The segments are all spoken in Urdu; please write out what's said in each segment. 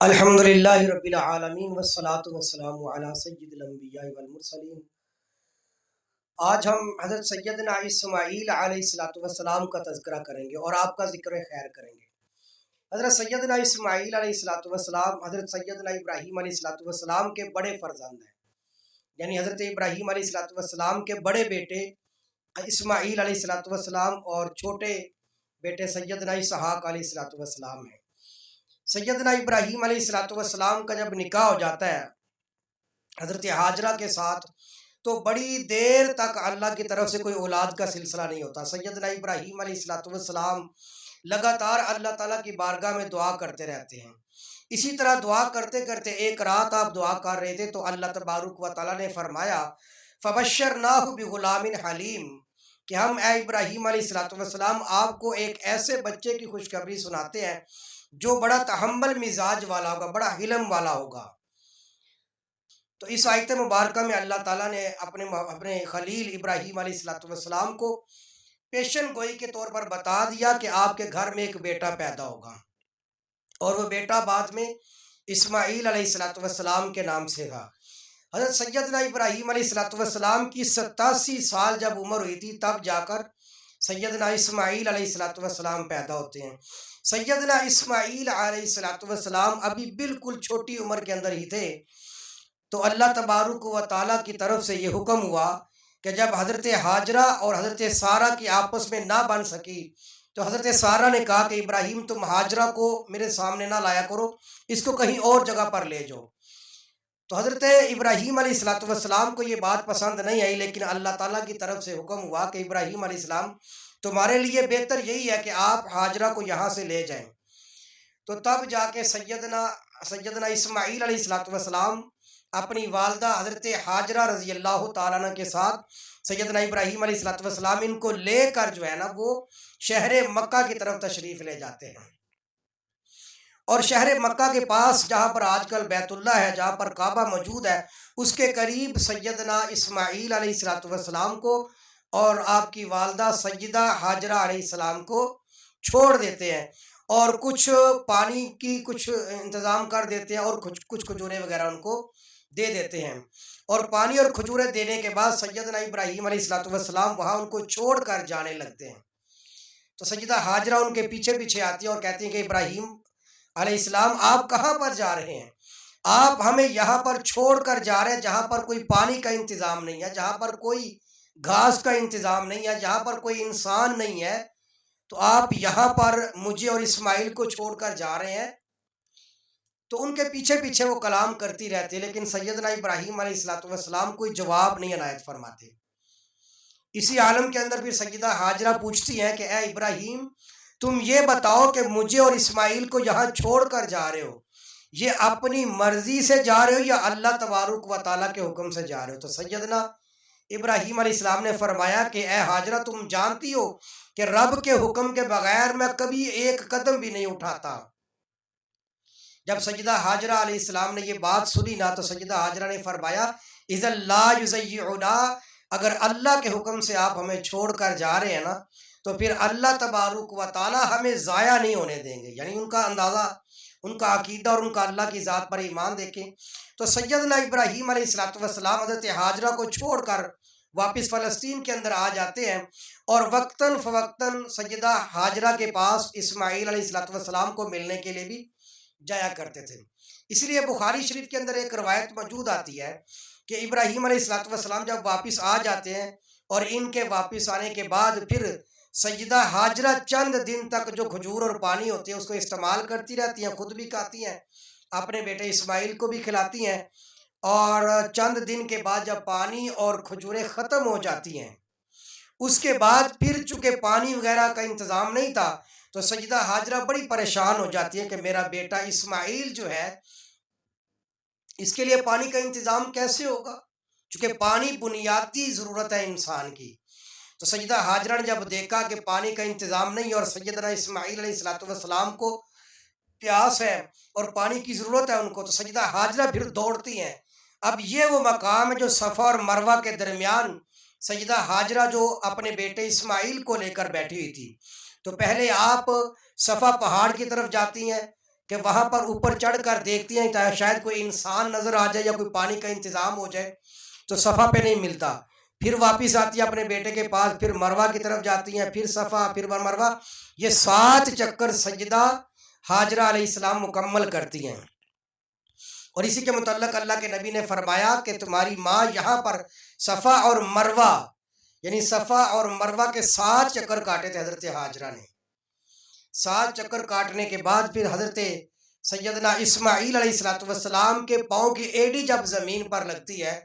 الحمدللہ رب العالمین والصلاة والسلام علی سید الانبیاء والمرسلین۔ آج ہم حضرت سیدنا اسماعیل علیہ السلام کا تذکرہ کریں گے اور آپ کا ذکر خیر کریں گے۔ حضرت سیدنا اسماعیل علیہ السلام حضرت سیدنا ابراہیم علیہ السلام کے بڑے فرزند ہیں، یعنی حضرت ابراہیم علیہ السلام کے بڑے بیٹے اسماعیل علیہ السلام اور چھوٹے بیٹے سیدنا اسحاق علیہ السلام ہیں۔ سیدنا ابراہیم علیہ السلام کا جب نکاح ہو جاتا ہے حضرت حاجرہ کے ساتھ تو بڑی دیر تک اللہ کی طرف سے کوئی اولاد کا سلسلہ نہیں ہوتا۔ سیدنا ابراہیم علیہ السلام لگاتار اللہ تعالیٰ کی بارگاہ میں دعا کرتے رہتے ہیں۔ اسی طرح دعا کرتے کرتے ایک رات آپ دعا کر رہے تھے تو اللہ تبارک و تعالیٰ نے فرمایا فَبَشَّرْنَاهُ بِغُلَامٍ حَلِيمٍ کہ ہم اے ابراہیم علیہ السلام آپ کو ایک ایسے بچے کی خوشخبری سناتے ہیں جو بڑا تحمل مزاج والا ہوگا، بڑا حلم والا ہوگا۔ تو اس آیت مبارکہ میں اللہ تعالیٰ نے اپنے خلیل ابراہیم علیہ السلام کو پیشن گوئی کے طور پر بتا دیا کہ آپ کے گھر میں ایک بیٹا پیدا ہوگا، اور وہ بیٹا بعد میں اسماعیل علیہ السلام کے نام سے تھا۔ حضرت سیدنا ابراہیم علیہ السلام کی 87 سال جب عمر ہوئی تھی تب جا کر سیدنا اسماعیل علیہ السلام پیدا ہوتے ہیں۔ سیدنا اسماعیل علیہ السلام ابھی بالکل چھوٹی عمر کے اندر ہی تھے تو اللہ تبارک و تعالیٰ کی طرف سے یہ حکم ہوا کہ جب حضرت حاجرہ اور حضرت سارہ کی آپس میں نہ بن سکی تو حضرت سارہ نے کہا کہ ابراہیم تم حاجرہ کو میرے سامنے نہ لایا کرو، اس کو کہیں اور جگہ پر لے جاؤ۔ تو حضرت ابراہیم علیہ السلام کو یہ بات پسند نہیں آئی، لیکن اللہ تعالیٰ کی طرف سے حکم ہوا کہ ابراہیم علیہ السلام تمہارے لیے بہتر یہی ہے کہ آپ حاجرہ کو یہاں سے لے جائیں۔ تو تب جا کے سیدنا اسماعیل علیہ السلام اپنی والدہ حضرت حاجرہ رضی اللہ تعالیٰ عنہ کے ساتھ سیدنا ابراہیم علیہ السلام ان کو لے کر جو ہے نا وہ شہر مکہ کی طرف تشریف لے جاتے ہیں، اور شہر مکہ کے پاس جہاں پر آج کل بیت اللہ ہے، جہاں پر کعبہ موجود ہے، اس کے قریب سیدنا اسماعیل علیہ السلام کو اور آپ کی والدہ سیدہ حاجرہ علیہ السلام کو چھوڑ دیتے ہیں، اور کچھ پانی کی کچھ انتظام کر دیتے ہیں اور کچھ کھجوریں وغیرہ ان کو دے دیتے ہیں، اور پانی اور کھجوریں دینے کے بعد سیدنا ابراہیم علیہ السلام وہاں ان کو چھوڑ کر جانے لگتے ہیں۔ تو سیدہ حاجرہ ان کے پیچھے پیچھے آتی ہیں اور کہتی ہیں کہ ابراہیم علیہ السلام آپ کہاں پر جا رہے ہیں؟ آپ ہمیں یہاں پر چھوڑ کر جا رہے ہیں جہاں پر کوئی پانی کا انتظام نہیں ہے، جہاں پر کوئی گھاس کا انتظام نہیں ہے، جہاں پر کوئی انسان نہیں ہے، تو آپ یہاں پر مجھے اور اسماعیل کو چھوڑ کر جا رہے ہیں۔ تو ان کے پیچھے پیچھے وہ کلام کرتی رہتی ہے، لیکن سیدنا ابراہیم علیہ السلام کوئی جواب نہیں عنایت فرماتے۔ اسی عالم کے اندر پھر سیدہ حاجرہ پوچھتی ہیں کہ اے ابراہیم تم یہ بتاؤ کہ مجھے اور اسماعیل کو یہاں چھوڑ کر جا رہے ہو، یہ اپنی مرضی سے جا رہے ہو یا اللہ تبارک و تعالیٰ کے حکم سے جا رہے ہو؟ تو سیدنا ابراہیم علیہ السلام نے فرمایا کہ اے حاجرہ تم جانتی ہو کہ رب کے حکم کے بغیر میں کبھی ایک قدم بھی نہیں اٹھاتا۔ جب سیدہ حاجرہ علیہ السلام نے یہ بات سنی نا تو سیدہ حاجرہ نے فرمایا اذا لا یضیعنا، اگر اللہ کے حکم سے آپ ہمیں چھوڑ کر جا رہے ہیں نا تو پھر اللہ تبارک و تعالیٰ ہمیں ضائع نہیں ہونے دیں گے۔ یعنی ان کا اندازہ، ان کا عقیدہ اور ان کا اللہ کی ذات پر ایمان دیکھیں۔ تو سیدنا ابراہیم علیہ السلام حضرت حاجرہ کو چھوڑ کر واپس فلسطین کے اندر آ جاتے ہیں، اور وقتاً فوقتاً سیدہ حاجرہ کے پاس اسماعیل علیہ السلام کو ملنے کے لیے بھی جایا کرتے تھے۔ اس لیے بخاری شریف کے اندر ایک روایت موجود آتی ہے کہ ابراہیم علیہ السلام جب واپس آ جاتے ہیں اور ان کے واپس آنے کے بعد پھر سیدہ حاجرہ چند دن تک جو کھجور اور پانی ہوتے ہیں اس کو استعمال کرتی رہتی ہیں، خود بھی کھاتی ہیں، اپنے بیٹے اسماعیل کو بھی کھلاتی ہیں، اور چند دن کے بعد جب پانی اور کھجوریں ختم ہو جاتی ہیں اس کے بعد پھر چونکہ پانی وغیرہ کا انتظام نہیں تھا تو سیدہ حاجرہ بڑی پریشان ہو جاتی ہے کہ میرا بیٹا اسماعیل جو ہے اس کے لیے پانی کا انتظام کیسے ہوگا، چونکہ پانی بنیادی ضرورت ہے انسان کی۔ تو سیدہ حاجرہ نے جب دیکھا کہ پانی کا انتظام نہیں اور سیدنا اسماعیل علیہ السلام کو پیاس ہے اور پانی کی ضرورت ہے ان کو، تو سیدہ حاجرہ پھر دوڑتی ہیں۔ اب یہ وہ مقام ہے جو صفا اور مروہ کے درمیان سیدہ حاجرہ جو اپنے بیٹے اسماعیل کو لے کر بیٹھی ہوئی تھی، تو پہلے آپ صفا پہاڑ کی طرف جاتی ہیں، کہ وہاں پر اوپر چڑھ کر دیکھتی ہیں چاہے شاید کوئی انسان نظر آ جائے یا کوئی پانی کا انتظام ہو جائے، تو صفا پہ نہیں ملتا، پھر واپس آتی ہیں اپنے بیٹے کے پاس، پھر مروہ کی طرف جاتی ہیں، پھر صفا پھر مروہ، یہ 7 چکر سیدہ ہاجرہ علیہ السلام مکمل کرتی ہیں۔ اور اسی کے متعلق اللہ کے نبی نے فرمایا کہ تمہاری ماں یہاں پر صفا اور مروہ، یعنی صفا اور مروہ کے 7 چکر کاٹے تھے حضرت ہاجرہ نے۔ 7 چکر کاٹنے کے بعد پھر حضرت سیدنا اسماعیل علیہ السلام کے پاؤں کی ایڑی جب زمین پر لگتی ہے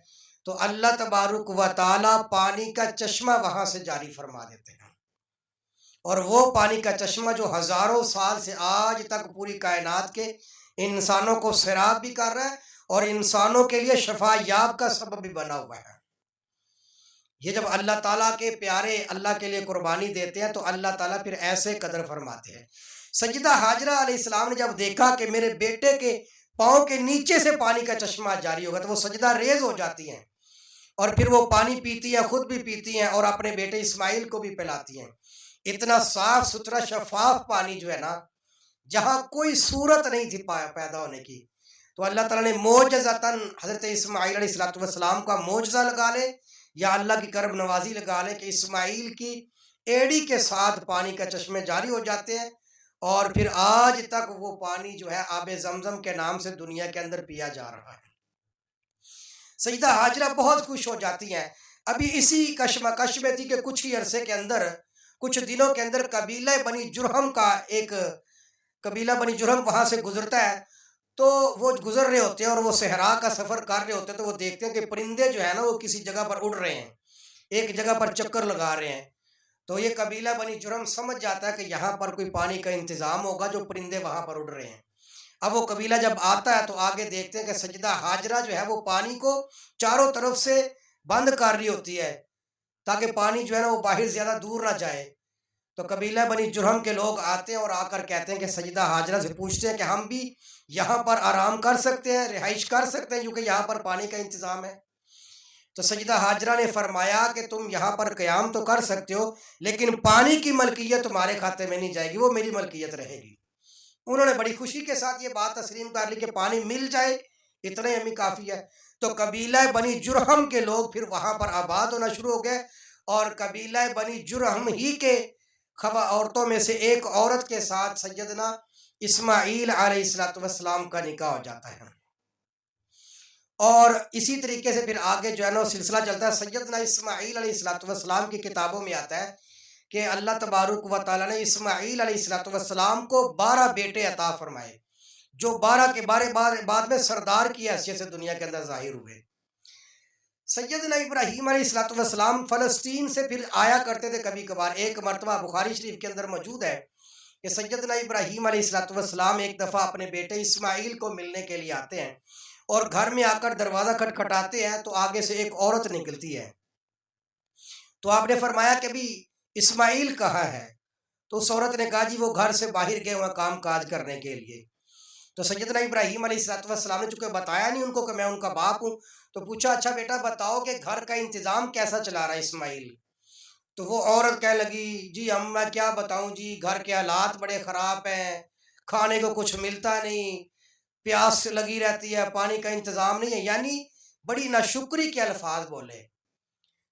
تو اللہ تبارک و تعالی پانی کا چشمہ وہاں سے جاری فرما دیتے ہیں، اور وہ پانی کا چشمہ جو ہزاروں سال سے آج تک پوری کائنات کے انسانوں کو سیراب بھی کر رہا ہے اور انسانوں کے لیے شفا یاب کا سبب بھی بنا ہوا ہے۔ یہ جب اللہ تعالیٰ کے پیارے اللہ کے لیے قربانی دیتے ہیں تو اللہ تعالیٰ پھر ایسے قدر فرماتے ہیں۔ سیدہ ہاجرہ علیہ السلام نے جب دیکھا کہ میرے بیٹے کے پاؤں کے نیچے سے پانی کا چشمہ جاری ہوگا تو وہ سجدہ ریز ہو جاتی ہیں، اور پھر وہ پانی پیتی ہیں، خود بھی پیتی ہیں اور اپنے بیٹے اسماعیل کو بھی پلاتی ہیں۔ اتنا صاف ستھرا شفاف پانی جو ہے نا، جہاں کوئی صورت نہیں تھی پیدا ہونے کی، تو اللہ تعالیٰ نے معجزتاً حضرت اسماعیل علیہ السلام کا معجزہ لگا لے یا اللہ کی کرم نوازی لگا لے کہ اسماعیل کی ایڑی کے ساتھ پانی کا چشمے جاری ہو جاتے ہیں، اور پھر آج تک وہ پانی جو ہے آب زمزم کے نام سے دنیا کے اندر پیا جا رہا ہے۔ سیدہ ہاجرہ بہت خوش ہو جاتی ہیں۔ ابھی اسی کشمکش میں تھی کہ کچھ ہی عرصے کے اندر، کچھ دنوں کے اندر قبیلہ بنی جرہم کا ایک قبیلہ بنی جرہم وہاں سے گزرتا ہے، تو وہ گزر رہے ہوتے ہیں اور وہ صحرا کا سفر کر رہے ہوتے ہیں، تو وہ دیکھتے ہیں کہ پرندے جو ہے نا وہ کسی جگہ پر اڑ رہے ہیں، ایک جگہ پر چکر لگا رہے ہیں۔ تو یہ قبیلہ بنی جرہم سمجھ جاتا ہے کہ یہاں پر کوئی پانی کا انتظام ہوگا جو پرندے وہاں پر اڑ رہے ہیں۔ اب وہ قبیلہ جب آتا ہے تو آگے دیکھتے ہیں کہ سیدہ ہاجرہ جو ہے وہ پانی کو چاروں طرف سے بند کر رہی ہوتی ہے تاکہ پانی جو ہے نا وہ باہر زیادہ دور نہ جائے۔ تو قبیلہ بنی جرہم کے لوگ آتے ہیں اور آ کر کہتے ہیں کہ سیدہ ہاجرہ سے پوچھتے ہیں کہ ہم بھی یہاں پر آرام کر سکتے ہیں، رہائش کر سکتے ہیں کیونکہ یہاں پر پانی کا انتظام ہے؟ تو سیدہ ہاجرہ نے فرمایا کہ تم یہاں پر قیام تو کر سکتے ہو لیکن پانی کی ملکیت تمہارے کھاتے میں نہیں جائے گی، وہ میری ملکیت رہے گی۔ انہوں نے بڑی خوشی کے ساتھ یہ بات تسلیم کر لی کہ پانی مل جائے اتنا ہی ہمیں کافی ہے۔ تو قبیلہ بنی جرہم کے لوگ پھر وہاں پر آباد ہونا شروع ہو گئے، اور قبیلہ بنی جرہم ہی کے عورتوں میں سے ایک عورت کے ساتھ سیدنا اسماعیل علیہ السلام کا نکاح ہو جاتا ہے۔ اور اسی طریقے سے پھر آگے جو ہے نا سلسلہ چلتا ہے۔ سیدنا اسماعیل علیہ السلام کی کتابوں میں آتا ہے کہ اللہ تبارک و تعالیٰ نے اسماعیل علیہ السلام کو 12 بیٹے عطا فرمائے، جو 12 کے بعد میں سردار کی حیثیت سے دنیا کے اندر ظاہر ہوئے۔ سیدنا ابراہیم علیہ السلام فلسطین سے پھر آیا کرتے تھے کبھی کبھار۔ ایک مرتبہ بخاری شریف کے اندر موجود ہے کہ سیدنا ابراہیم علیہ السلام ایک دفعہ اپنے بیٹے اسماعیل کو ملنے کے لیے آتے ہیں، اور گھر میں آ کر دروازہ کھٹکھٹاتے ہیں تو آگے سے ایک عورت نکلتی ہے۔ تو آپ نے فرمایا کہ بھی اسماعیل کہاں ہے؟ تو اس عورت نے کہا جی وہ گھر سے باہر گئے ہوئے کام کاج کرنے کے لیے۔ تو سیدنا ابراہیم علیہ السلام نے چونکہ بتایا نہیں ان کو کہ میں ان کا باپ ہوں، تو پوچھا اچھا بیٹا بتاؤ کہ گھر کا انتظام کیسا چلا رہا ہے اسماعیل؟ تو وہ عورت کہنے لگی جی میں کیا بتاؤں جی، گھر کے حالات بڑے خراب ہیں، کھانے کو کچھ ملتا نہیں، پیاس لگی رہتی ہے، پانی کا انتظام نہیں ہے، یعنی بڑی ناشکری کے الفاظ بولے۔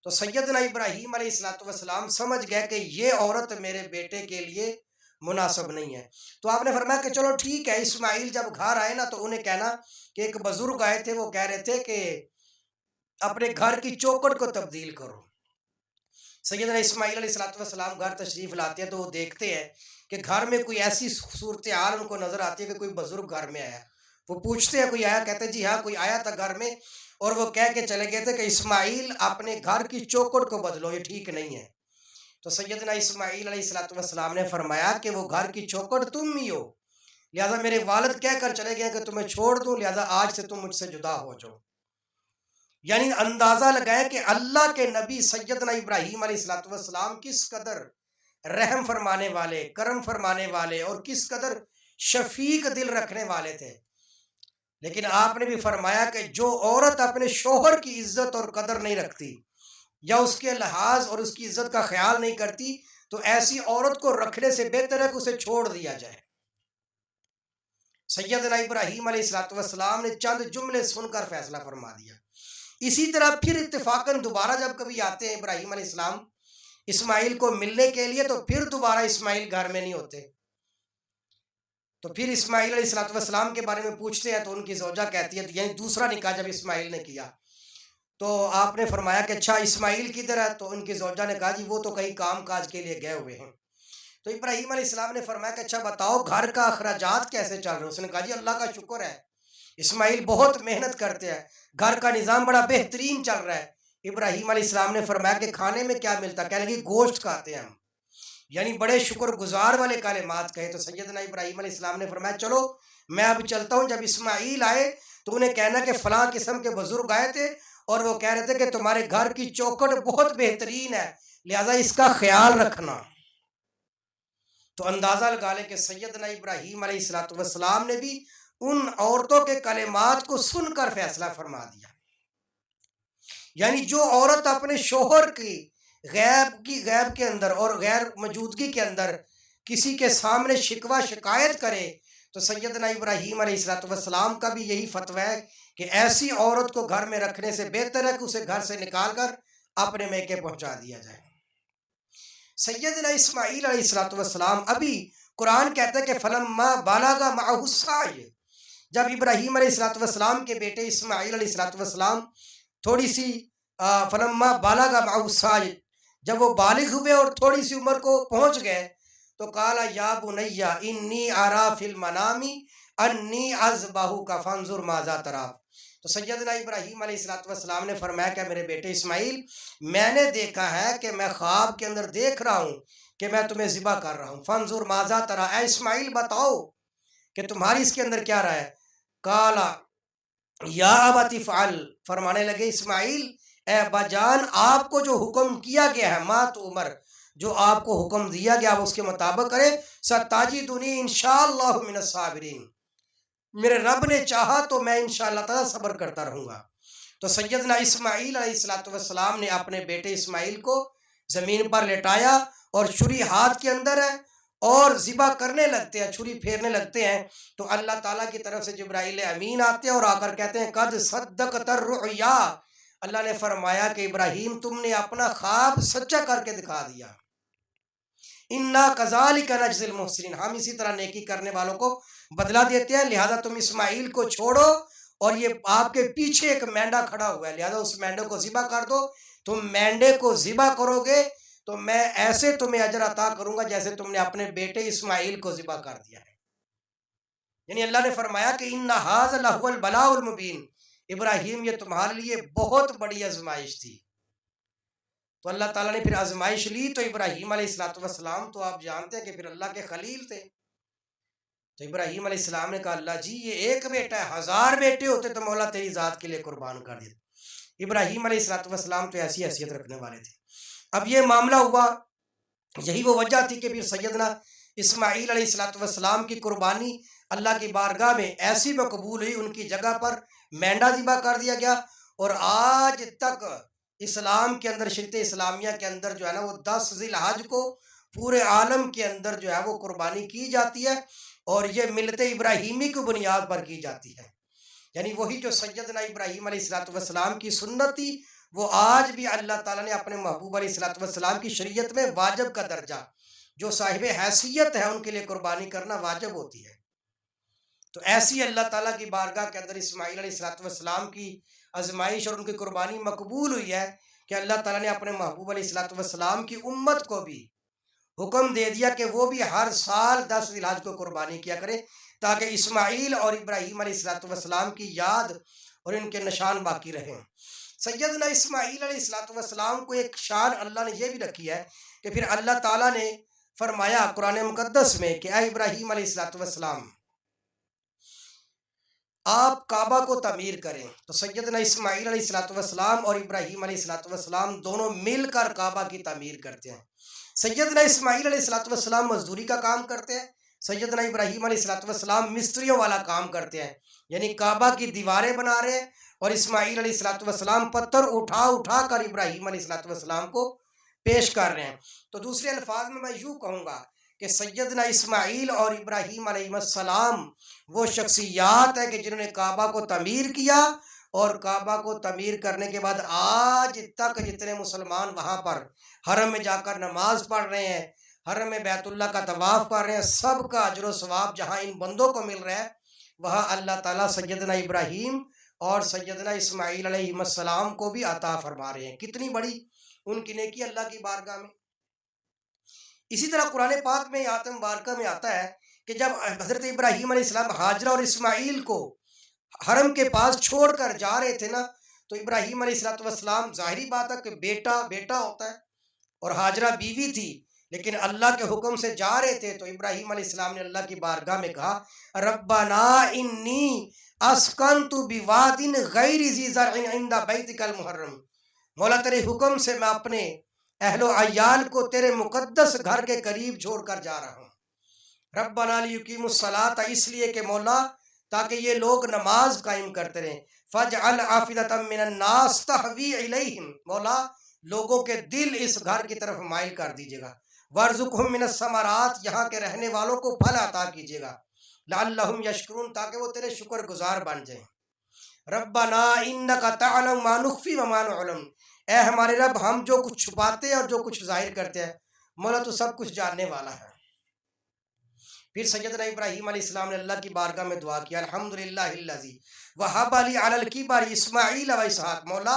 تو سیدنا ابراہیم علیہ السلام سمجھ گئے کہ یہ عورت میرے بیٹے کے لیے مناسب نہیں ہے۔ تو آپ نے فرمایا کہ چلو ٹھیک ہے، اسماعیل جب گھر آئے نا تو انہیں کہنا کہ ایک بزرگ آئے تھے، وہ کہہ رہے تھے کہ اپنے گھر کی چوکٹ کو تبدیل کرو۔ سیدنا اسماعیل علیہ السلام گھر تشریف لاتے ہیں تو وہ دیکھتے ہیں کہ گھر میں کوئی ایسی صورتحال ان کو نظر آتی ہے کہ کوئی بزرگ گھر میں آیا۔ وہ پوچھتے ہیں کوئی آیا؟ کہتے ہیں جی ہاں کوئی آیا تھا گھر میں، اور وہ کہہ کے چلے گئے تھے کہ اسماعیل اپنے گھر کی چوکٹ کو بدلو، یہ ٹھیک نہیں ہے۔ تو سیدنا اسماعیل علیہ السلام نے فرمایا کہ وہ گھر کی چوکٹ تم ہی ہو، لہٰذا میرے والد کہہ کر چلے گئے کہ تمہیں چھوڑ دوں، لہٰذا آج سے تم مجھ سے جدا ہو جاؤ۔ یعنی اندازہ لگائیں کہ اللہ کے نبی سیدنا ابراہیم علیہ السلام کس قدر رحم فرمانے والے، کرم فرمانے والے اور کس قدر شفیق دل رکھنے والے تھے۔ لیکن آپ نے بھی فرمایا کہ جو عورت اپنے شوہر کی عزت اور قدر نہیں رکھتی یا اس کے لحاظ اور اس کی عزت کا خیال نہیں کرتی تو ایسی عورت کو رکھنے سے بہتر ہے کہ اسے چھوڑ دیا جائے۔ سیدنا ابراہیم علیہ السلام نے چند جملے سن کر فیصلہ فرما دیا۔ اسی طرح پھر اتفاقاً دوبارہ جب کبھی آتے ہیں ابراہیم علیہ السلام اسماعیل کو ملنے کے لیے، تو پھر دوبارہ اسماعیل گھر میں نہیں ہوتے، تو پھر اسماعیل علیہ السلام کے بارے میں پوچھتے ہیں، تو ان کی زوجہ کہتی ہے، یعنی دوسرا نکاح جب اسماعیل نے کیا تو آپ نے فرمایا کہ اچھا اسماعیل کدھر ہے؟ تو ان کی زوجہ نے کہا جی وہ تو کہیں کام کاج کے لیے گئے ہوئے ہیں۔ تو ابراہیم علیہ السلام نے فرمایا کہ اچھا بتاؤ گھر کا اخراجات کیسے چل رہے ہیں؟ اس نے کہا جی اللہ کا شکر ہے، اسماعیل بہت محنت کرتے ہیں، گھر کا نظام بڑا بہترین چل رہا ہے۔ ابراہیم علیہ السلام نے فرمایا کہ کھانے میں کیا ملتا؟ کہنے لگی گوشت کھاتے ہیں ہم، یعنی بڑے شکر گزار والے کلمات کہے۔ تو سیدنا ابراہیم علیہ السلام نے فرمایا چلو میں اب چلتا ہوں، جب اسماعیل آئے تو انہیں کہنا کہ فلاں قسم کے بزرگ آئے تھے اور وہ کہہ رہے تھے کہ تمہارے گھر کی چوکھٹ بہت بہترین ہے، لہذا اس کا خیال رکھنا۔ تو اندازہ لگا لیں کہ سیدنا ابراہیم علیہ السلام نے بھی ان عورتوں کے کلمات کو سن کر فیصلہ فرما دیا، یعنی جو عورت اپنے شوہر کی غیب کے اندر اور غیر موجودگی کے اندر کسی کے سامنے شکوہ شکایت کرے، تو سیدنا ابراہیم علیہ السلام کا بھی یہی فتویٰ ہے کہ ایسی عورت کو گھر میں رکھنے سے بہتر ہے کہ اسے گھر سے نکال کر اپنے میکے پہنچا دیا جائے۔ سیدنا اسماعیل علیہ السلام ابھی قرآن کہتا ہے کہ فلما بلغ معہ السعی، جب ابراہیم علیہ السلام کے بیٹے اسماعیل علیہ السلام تھوڑی سی فلما بلغ معہ السعی، جب وہ بالغ ہوئے اور تھوڑی سی عمر کو پہنچ گئے، تو قال یا بنی انی ارا فی المنام انی اذبحک فانظر ماذا تری۔ تو سیدنا ابراہیم علیہ السلام نے فرمایا کہ میرے بیٹے اسماعیل، میں نے دیکھا ہے کہ میں خواب کے اندر دیکھ رہا ہوں کہ میں تمہیں ذبح کر رہا ہوں، فانظر ماذا تری، اے اسماعیل بتاؤ کہ تمہاری اس کے اندر کیا رائے ہے؟ قال یا ابت افعل، فرمانے لگے اسماعیل اے ابا جان آپ کو جو حکم کیا گیا ہے، ما تو عمر، جو آپ کو حکم دیا گیا وہ اس کے مطابق کرے، ستاجدنی انشاءاللہ من الصابرین، میرے رب نے چاہا تو میں انشاءاللہ تعالیٰ صبر کرتا رہوں گا۔ تو سیدنا اسماعیل علیہ السلام نے اپنے بیٹے اسماعیل کو زمین پر لٹایا اور چھری ہاتھ کے اندر ہے اور ذبح کرنے لگتے ہیں، چھری پھیرنے لگتے ہیں، تو اللہ تعالیٰ کی طرف سے جبرائیل امین آتے ہیں اور آ کر کہتے ہیں قد صدقت الرؤیا، اللہ نے فرمایا کہ ابراہیم تم نے اپنا خواب سچا کر کے دکھا دیا، انا کذالک نجزی المحسنین، ہم اسی طرح نیکی کرنے والوں کو بدلہ دیتے ہیں، لہذا تم اسماعیل کو چھوڑو، اور یہ آپ کے پیچھے ایک مینڈا کھڑا ہوا ہے، لہذا اس مینڈے کو ذبح کر دو، تم مینڈے کو ذبح کرو گے تو میں ایسے تمہیں اجر عطا کروں گا جیسے تم نے اپنے بیٹے اسماعیل کو ذبح کر دیا ہے۔ یعنی اللہ نے فرمایا کہ ان ھذا لہو البلاء المبین، ابراہیم یہ تمہارے لیے بہت بڑی آزمائش تھی۔ تو اللہ تعالیٰ نے پھر آزمائش لی، تو ابراہیم علیہ السلام تو آپ جانتے ہیں کہ پھر اللہ کے خلیل تھے، تو ابراہیم علیہ السلام نے کہا اللہ جی یہ ایک بیٹا ہے، 1000 بیٹے ہوتے تو مولا تیری ذات کے لیے قربان کر دیتے۔ ابراہیم علیہ السلام تو ایسی حیثیت رکھنے والے تھے۔ اب یہ معاملہ ہوا، یہی وہ وجہ تھی کہ پھر سیدنا اسماعیل علیہ السلام کی قربانی اللہ کی بارگاہ میں ایسی مقبول ہوئی، ان کی جگہ پر مینڈا ذبح کر دیا گیا، اور آج تک اسلام کے اندر، شریعت اسلامیہ کے اندر جو ہے نا وہ 10 ذی الحج کو پورے عالم کے اندر جو ہے وہ قربانی کی جاتی ہے، اور یہ ملت ابراہیمی کی بنیاد پر کی جاتی ہے، یعنی وہی جو سیدنا ابراہیم علیہ السلام کی سنت تھی وہ آج بھی اللہ تعالیٰ نے اپنے محبوب علیہ السلام کی شریعت میں واجب کا درجہ، جو صاحب حیثیت ہے ان کے لیے قربانی کرنا واجب ہوتی ہے۔ تو ایسی اللہ تعالیٰ کی بارگاہ کے اندر اسماعیل علیہ السلام کی آزمائش اور ان کی قربانی مقبول ہوئی ہے کہ اللہ تعالیٰ نے اپنے محبوب علیہ السلام کی امت کو بھی حکم دے دیا کہ وہ بھی ہر سال 10 ذی الحج کو قربانی کیا کرے، تاکہ اسماعیل اور ابراہیم علیہ السلام کی یاد اور ان کے نشان باقی رہیں۔ سیدنا اسماعیل علیہ السلام کو ایک شان اللہ نے یہ بھی رکھی ہے کہ پھر اللہ تعالیٰ نے فرمایا قرآن مقدس میں کہ اے ابراہیم علیہ السلام آپ کعبہ کو تعمیر کریں، تو سیدنا اسماعیل علیہ السلام اور ابراہیم علیہ السلام دونوں مل کر کعبہ کی تعمیر کرتے ہیں۔ سیدنا اسماعیل علیہ السلام مزدوری کا کام کرتے ہیں، سیدنا ابراہیم علیہ السلام مستریوں والا کام کرتے ہیں، یعنی کعبہ کی دیواریں بنا رہے ہیں، اور اسماعیل علیہ السلام پتھر اٹھا اٹھا کر ابراہیم علیہ السلام کو پیش کر رہے ہیں۔ تو دوسرے الفاظ میں یوں کہوں گا کہ سیدنا اسماعیل اور ابراہیم علیہ السلام وہ شخصیات ہے کہ جنہوں نے کعبہ کو تعمیر کیا، اور کعبہ کو تعمیر کرنے کے بعد آج تک جتنے مسلمان وہاں پر حرم میں جا کر نماز پڑھ رہے ہیں، حرم میں بیت اللہ کا طواف کر رہے ہیں، سب کا اجر و ثواب جہاں ان بندوں کو مل رہا ہے، وہاں اللہ تعالیٰ سیدنا ابراہیم اور سیدنا اسماعیل علیہ السلام کو بھی عطا فرما رہے ہیں۔ کتنی بڑی ان کی نیکی اللہ کی بارگاہ میں۔ اسی طرح قرآن پاک میں آیت مبارکہ میں آتا ہے کہ جب حضرت ابراہیم علیہ السلام ہاجرہ اور اسماعیل کو حرم کے پاس چھوڑ کر جا رہے تھے نا، تو ابراہیم علیہ السلام ظاہری بات ہے کہ بیٹا بیٹا ہوتا ہے، اور ہاجرہ بیوی تھی، لیکن اللہ کے حکم سے جا رہے تھے، تو ابراہیم علیہ السلام نے اللہ کی بارگاہ میں کہا ربنا انی اسکنت بواد غیر ذی زرع عند بیتک المحرم، مولا تیرے حکم سے میں اپنے اہل و عیال کو تیرے مقدس گھر کے قریب چھوڑ کر جا رہا ہوں۔ ربنا لیقیموا الصلاۃ، اس لیے کہ مولا تاکہ یہ لوگ نماز قائم کرتے رہیں، فاجعل افئدۃ من الناس تہوی الیہم، مولا لوگوں کے دل اس گھر کی طرف مائل کر دیجیے گا، وارزقہم من الثمرات، یہاں کے رہنے والوں کو پھل عطا کیجیے گا، لعلہم یشکرون، تاکہ وہ تیرے شکر گزار بن جائیں۔ ربنا انک تعلم ما نخفی وما نعلم، اے ہمارے رب ہم جو کچھ چھپاتے ہیں اور جو کچھ ظاہر کرتے ہیں، مولا تو سب کچھ جاننے والا ہے۔ پھر سیدنا ابراہیم علیہ السلام نے اللہ کی بارگاہ میں دعا کیا الحمدللہ الذی وہب لی علی الکبر اسماعیل و اسحاق، مولا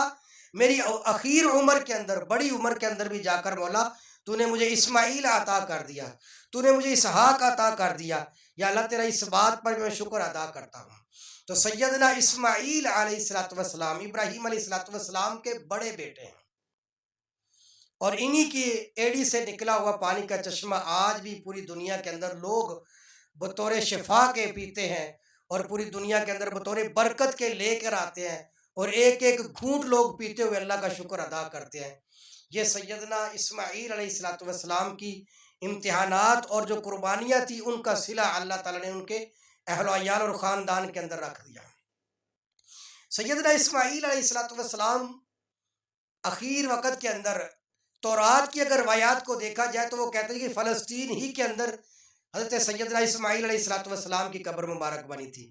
میری اخیر عمر کے اندر، بڑی عمر کے اندر بھی جا کر مولا تو نے مجھے اسماعیل عطا کر دیا، تو نے مجھے اسحاق عطا کر دیا، یا اللہ تیرا اس بات پر میں شکر ادا کرتا ہوں۔ تو سیدنا اسماعیل علیہ السلام ابراہیم علیہ السلام کے بڑے بیٹے ہیں، اور انہی کی ایڑی سے نکلا ہوا پانی کا چشمہ آج بھی پوری دنیا کے اندر لوگ بطور شفا کے پیتے ہیں، اور پوری دنیا کے اندر بطور برکت کے لے کر آتے ہیں، اور ایک ایک گھونٹ لوگ پیتے ہوئے اللہ کا شکر ادا کرتے ہیں۔ یہ سیدنا اسماعیل علیہ السلام کی امتحانات اور جو قربانیاں تھی، ان کا صلہ اللہ تعالیٰ نے ان کے اہل و عیال اور خاندان کے اندر رکھ دیا۔ سیدنا اسماعیل علیہ السلام اخیر وقت کے اندر تورات کی اگر روایات کو دیکھا جائے تو وہ کہتے ہیں کہ فلسطین ہی کے اندر حضرت سیدنا اسماعیل علیہ السلام کی قبر مبارک بنی تھی،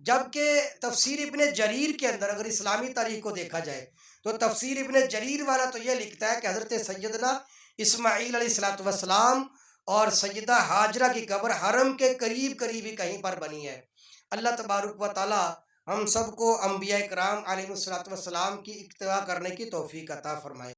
جبکہ تفسیر ابن جریر کے اندر اگر اسلامی تاریخ کو دیکھا جائے تو تفسیر ابن جریر والا تو یہ لکھتا ہے کہ حضرت سیدنا اسماعیل علیہ السلام اور سیدہ ہاجرہ کی قبر حرم کے قریب قریب ہی کہیں پر بنی ہے۔ اللہ تبارک و تعالی ہم سب کو انبیاء کرام علیہ السلام کی اتباع کرنے کی توفیق عطا فرمائے۔